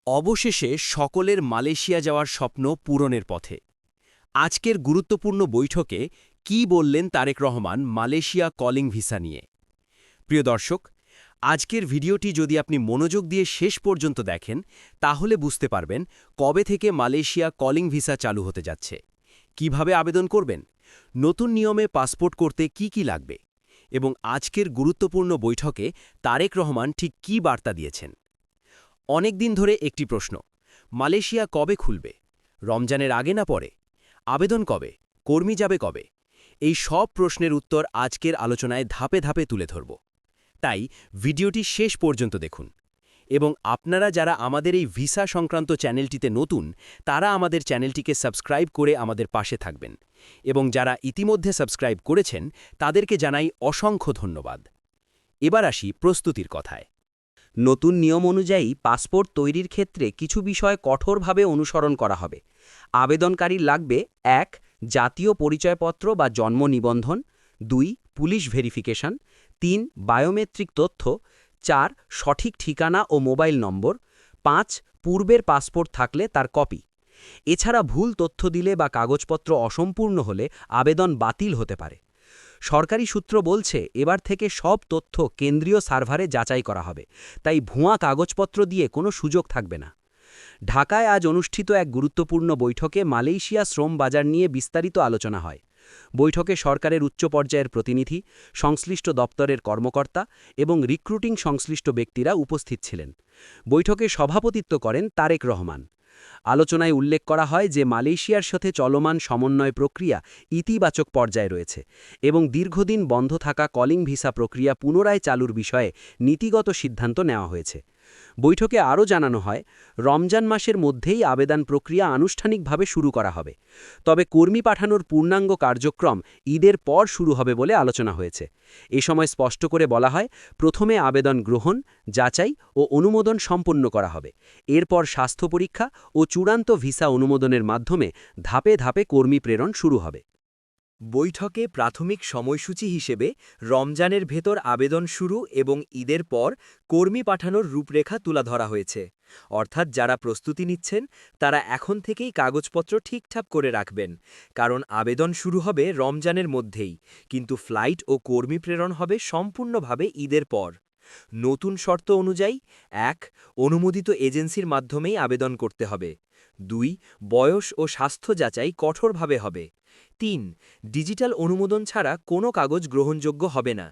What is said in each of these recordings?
অবশেষে সকলের মালয়েশিয়া যাওয়ার স্বপ্ন পূরণের পথে। আজকের গুরুত্বপূর্ণ বৈঠকে কি বললেন Tarique Rahman Malaysia calling visa নিয়ে? প্রিয় দর্শক, আজকের ভিডিওটি যদি আপনি মনোযোগ দিয়ে শেষ পর্যন্ত দেখেন তাহলে বুঝতে পারবেন কবে থেকে মালয়েশিয়া কলিং ভিসা চালু হতে যাচ্ছে, কিভাবে আবেদন করবেন, নতুন নিয়মে পাসপোর্ট করতে কি কি লাগবে এবং আজকের গুরুত্বপূর্ণ বৈঠকে তারেক রহমান ঠিক কী বার্তা দিয়েছেন। অনেক দিন ধরে একটি প্রশ্ন, মালয়েশিয়া কবে খুলবে? রমজানের আগে না পরে? আবেদন কবে? কর্মী যাবে কবে? এই সব প্রশ্নের উত্তর আজকের আলোচনায় ধাপে ধাপে তুলে ধরব। তাই ভিডিওটি শেষ পর্যন্ত দেখুন। এবং আপনারা যারা আমাদের এই ভিসা সংক্রান্ত চ্যানেলটিতে নতুন, তারা আমাদের চ্যানেলটিকে সাবস্ক্রাইব করে আমাদের পাশে থাকবেন। এবং যারা ইতিমধ্যে সাবস্ক্রাইব করেছেন তাদেরকে জানাই অসংখ্য ধন্যবাদ। এবার আসি প্রস্তুতির কথায়। নতুন নিয়ম অনুযায়ী পাসপোর্ট তৈরির ক্ষেত্রে কিছু বিষয় কঠোরভাবে অনুসরণ করা হবে। আবেদনকারীর লাগবে ১. জাতীয় পরিচয়পত্র বা জন্ম নিবন্ধন, ২. Police verification, ৩. বায়োমেট্রিক তথ্য, ৪. সঠিক ঠিকানা ও মোবাইল নম্বর, ৫. পূর্বের পাসপোর্ট থাকলে তার কপি। এছাড়া ভুল তথ্য দিলে বা কাগজপত্র অসম্পূর্ণ হলে আবেদন বাতিল হতে পারে। সরকারি সূত্র বলছে এবার থেকে সব তথ্য কেন্দ্রীয় সার্ভারে যাচাই করা হবে, তাই ভুয়া কাগজপত্র দিয়ে কোনো সুযোগ থাকবে না। ঢাকায় আজ অনুষ্ঠিত এক গুরুত্বপূর্ণ বৈঠকে মালয়েশিয়া শ্রম বাজার নিয়ে বিস্তারিত আলোচনা হয়। বৈঠকে সরকারের উচ্চ পর্যায়ের প্রতিনিধি, সংশ্লিষ্ট দপ্তরের কর্মকর্তা এবং রিক্রুটিং সংশ্লিষ্ট ব্যক্তিরা উপস্থিত ছিলেন। বৈঠকে সভাপতিত্ব করেন তারেক রহমান। আলোচনায় উল্লেখ করা হয় যে মালয়েশিয়ার সাথে চলমান সমন্বয় প্রক্রিয়া ইতিবাচক পর্যায়ে রয়েছে এবং দীর্ঘদিন বন্ধ থাকা কলিং ভিসা প্রক্রিয়া পুনরায় চালুর বিষয়ে নীতিগত সিদ্ধান্ত নেওয়া হয়েছে। বৈঠকে আরও জানানো হয়, রমজান মাসের মধ্যেই আবেদন প্রক্রিয়া আনুষ্ঠানিকভাবে শুরু করা হবে। তবে কর্মী পাঠানোর পূর্ণাঙ্গ কার্যক্রম ঈদের পর শুরু হবে বলে আলোচনা হয়েছে। এ সময় স্পষ্ট করে বলা হয়, প্রথমে আবেদন গ্রহণ, যাচাই ও অনুমোদন সম্পন্ন করা হবে। এরপর স্বাস্থ্য পরীক্ষা ও চূড়ান্ত ভিসা অনুমোদনের মাধ্যমে ধাপে ধাপে কর্মী প্রেরণ শুরু হবে। বৈঠকে প্রাথমিক সময়সূচি হিসেবে রমজানের ভেতর আবেদন শুরু এবং ঈদের পর কর্মী পাঠানোর রূপরেখা তুলে ধরা হয়েছে। অর্থাৎ যারা প্রস্তুতি নিচ্ছেন তারা এখন থেকেই কাগজপত্র ঠিকঠাক করে রাখবেন, কারণ আবেদন শুরু হবে রমজানের মধ্যেই, কিন্তু ফ্লাইট ও কর্মী প্রেরণ হবে সম্পূর্ণভাবে ঈদের পর। নতুন শর্ত অনুযায়ী ১. অনুমোদিত এজেন্সির মাধ্যমেই আবেদন করতে হবে। ২. বয়স ও স্বাস্থ্য যাচাই কঠোরভাবে হবে। ৩. ডিজিটাল অনুমোদন ছাড়া কোনো কাগজ গ্রহণযোগ্য হবে না।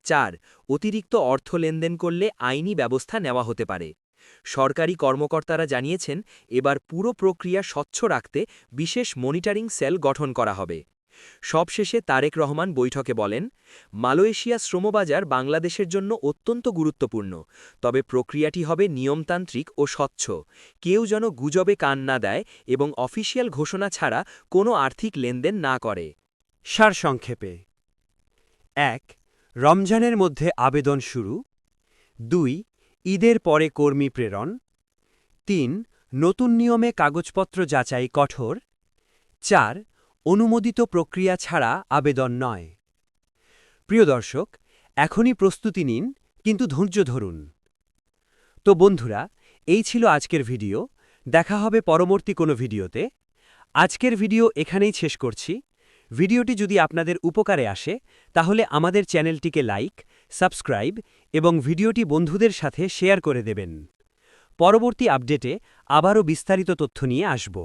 ৪. অতিরিক্ত অর্থ লেনদেন করলে আইনি ব্যবস্থা নেওয়া হতে পারে। সরকারি কর্মকর্তারা জানিয়েছেন এবার পুরো প্রক্রিয়া স্বচ্ছ রাখতে বিশেষ মনিটরিং সেল গঠন করা হবে। সবশেষে তারেক রহমান বৈঠকে বলেন, মালয়েশিয়া শ্রমবাজার বাংলাদেশের জন্য অত্যন্ত গুরুত্বপূর্ণ, তবে প্রক্রিয়াটি হবে নিয়মতান্ত্রিক ও স্বচ্ছ। কেউ যেন গুজবে কান না দেয় এবং অফিসিয়াল ঘোষণা ছাড়া কোনো আর্থিক লেনদেন না করে। সারসংক্ষেপে: ১. রমজানের মধ্যে আবেদন শুরু, ২. ঈদের পরে কর্মী প্রেরণ, ৩. নতুন নিয়মে কাগজপত্র যাচাই কঠোর, ৪. অনুমোদিত প্রক্রিয়া ছাড়া আবেদন নয়। প্রিয় দর্শক, এখনই প্রস্তুতি নিন, কিন্তু ধৈর্য ধরুন। তো বন্ধুরা, এই ছিল আজকের ভিডিও। দেখা হবে পরবর্তী কোনো ভিডিওতে। আজকের ভিডিও এখানেই শেষ করছি। ভিডিওটি যদি আপনাদের উপকারে আসে তাহলে আমাদের চ্যানেলটিকে লাইক, সাবস্ক্রাইব এবং ভিডিওটি বন্ধুদের সাথে শেয়ার করে দেবেন। পরবর্তী আপডেটে আবারও বিস্তারিত তথ্য নিয়ে আসব।